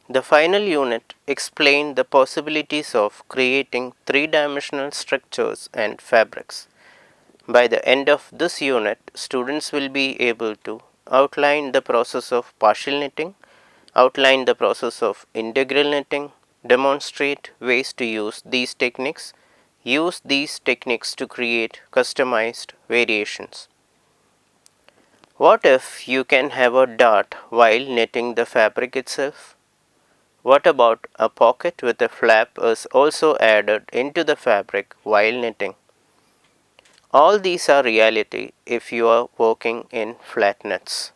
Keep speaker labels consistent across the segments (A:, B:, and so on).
A: The final unit explained the possibilities of creating three-dimensional structures and fabrics. By the end of this unit, students will be able to outline the process of partial knitting, outline the process of integral knitting, demonstrate ways to use these techniques to create customized variations. What if you can have a dart while knitting the fabric itself? What about a pocket with a flap is also added into the fabric while knitting? All these are reality if you are working in flat knits.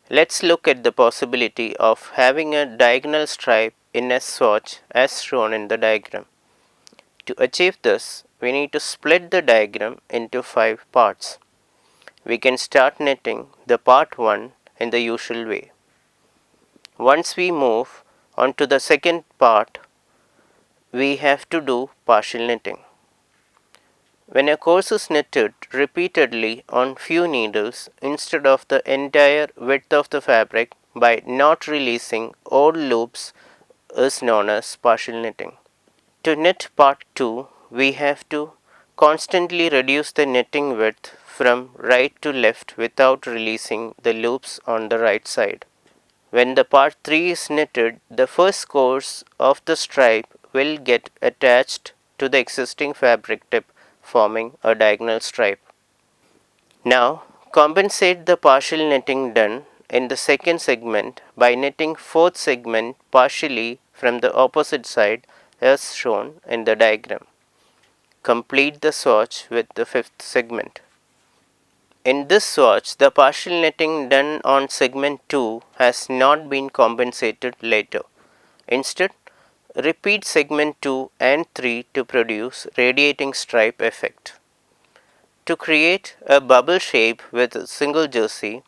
A: Let's look at the possibility of having a diagonal stripe in a swatch as shown in the diagram. To achieve this, we need to split the diagram into 5 parts. We can start knitting the part 1 in the usual way. Once we move on to the second part, we have to do partial knitting. When a course is knitted repeatedly on few needles instead of the entire width of the fabric by not releasing old loops is known as partial knitting. To knit part 2, we have to constantly reduce the knitting width from right to left without releasing the loops on the right side. When the part 3 is knitted, the first course of the stripe will get attached to the existing fabric tip, forming a diagonal stripe. Now, compensate the partial knitting done in the second segment by knitting fourth segment partially from the opposite side as shown in the diagram. Complete the swatch with the fifth segment. In this swatch, the partial knitting done on segment 2 has not been compensated later. Instead, repeat segment 2 and 3 to produce radiating stripe effect. To create a bubble shape with a single jersey,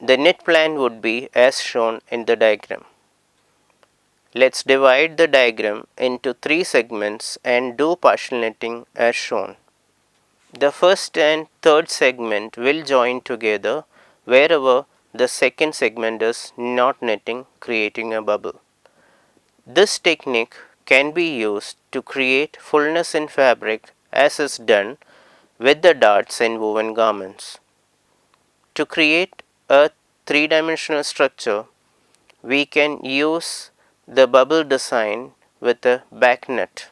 A: the knit plan would be as shown in the diagram. Let's divide the diagram into 3 segments and do partial knitting as shown. The first and third segment will join together wherever the second segment is not knitting, creating a bubble. This technique can be used to create fullness in fabric as is done with the darts in woven garments. To create a three-dimensional structure, we can use the bubble design with a back knit.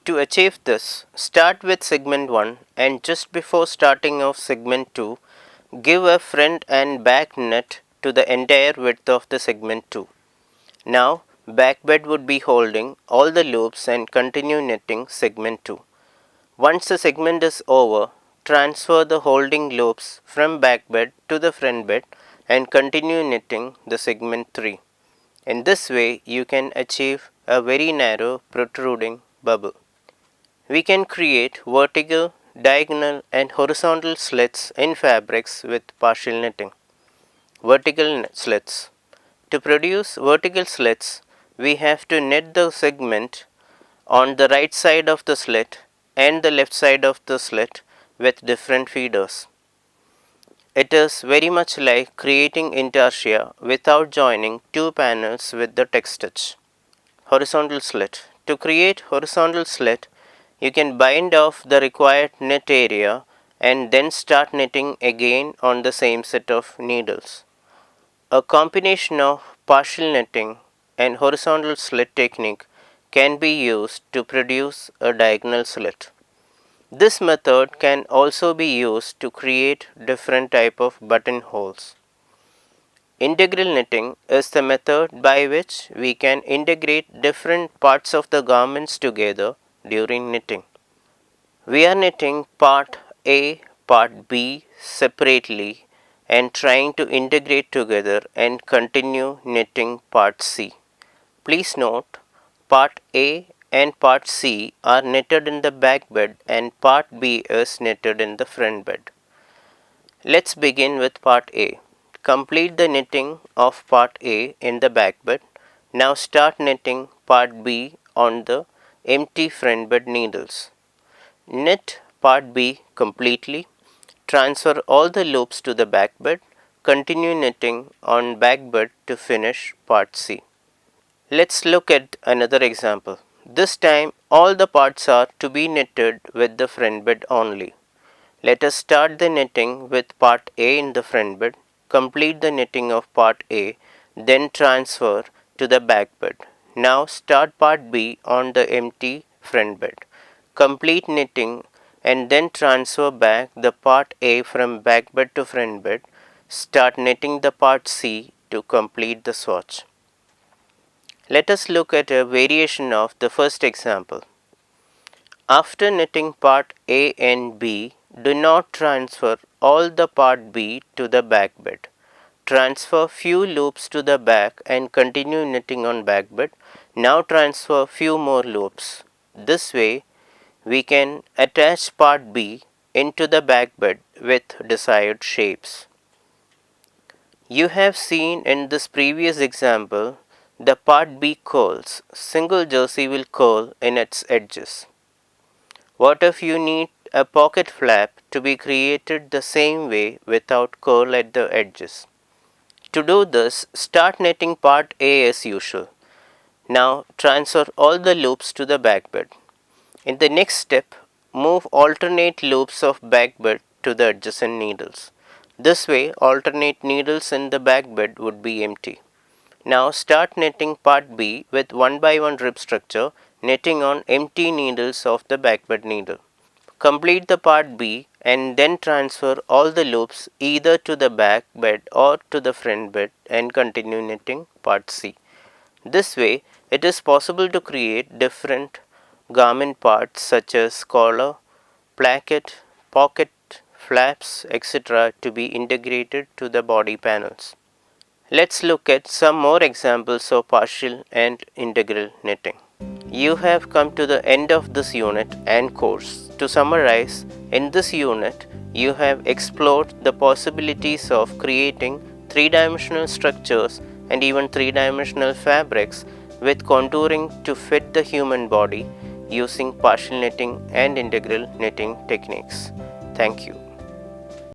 A: To achieve this, start with segment 1 and just before starting of segment 2, give a front and back knit to the entire width of the segment 2. Now, back bed would be holding all the loops and continue knitting segment 2. Once the segment is over, transfer the holding loops from back bed to the front bed and continue knitting the segment 3. In this way, you can achieve a very narrow protruding bubble. We can create vertical, diagonal and horizontal slits in fabrics with partial knitting. Vertical slits. To produce vertical slits, we have to knit the segment on the right side of the slit and the left side of the slit with different feeders. It is very much like creating intarsia without joining two panels with the text stitch. Horizontal slit. To create horizontal slit, you can bind off the required knit area and then start knitting again on the same set of needles. A combination of partial knitting and horizontal slit technique can be used to produce a diagonal slit. This method can also be used to create different type of buttonholes. Integral knitting is the method by which we can integrate different parts of the garments together during knitting. We are knitting part A, part B separately and trying to integrate together and continue knitting part C. Please note, part A and part C are knitted in the back bed and part B is knitted in the front bed. Let's begin with part A. Complete the knitting of part A in the back bed. Now start knitting part B on the empty front bed needles. Knit part B completely. Transfer all the loops to the back bed. continue knitting on back bed to finish part C. Let's look at another example. This time all the parts are to be knitted with the front bed only. Let us start the knitting with part A in the front bed, complete the knitting of part A, then transfer to the back bed. Now start part B on the empty front bed. Complete knitting and then transfer back the part A from back bed to front bed. Start knitting the part C to complete the swatch. Let us look at a variation of the first example. After knitting part A and B, do not transfer all the part B to the back bed. Transfer few loops to the back and continue knitting on back bed. Now transfer few more loops. This way we can attach part B into the back bed with desired shapes. You have seen in this previous example the part B curls. Single jersey will curl in its edges. What if you need a pocket flap to be created the same way without curl at the edges? To do this, start knitting part A as usual. Now transfer all the loops to the back bed. In the next step, move alternate loops of back bed to the adjacent needles. This way, alternate needles in the back bed would be empty. Now start knitting part B with 1 by 1 rib structure, knitting on empty needles of the back bed needle. Complete the part B and then transfer all the loops either to the back bed or to the front bed and continue knitting part C. This way, it is possible to create different garment parts such as collar, placket, pocket, flaps, etc. to be integrated to the body panels. Let's look at some more examples of partial and integral knitting. You have come to the end of this unit and course. To summarize, in this unit, you have explored the possibilities of creating three-dimensional structures and even three-dimensional fabrics with contouring to fit the human body using partial knitting and integral knitting techniques. Thank you.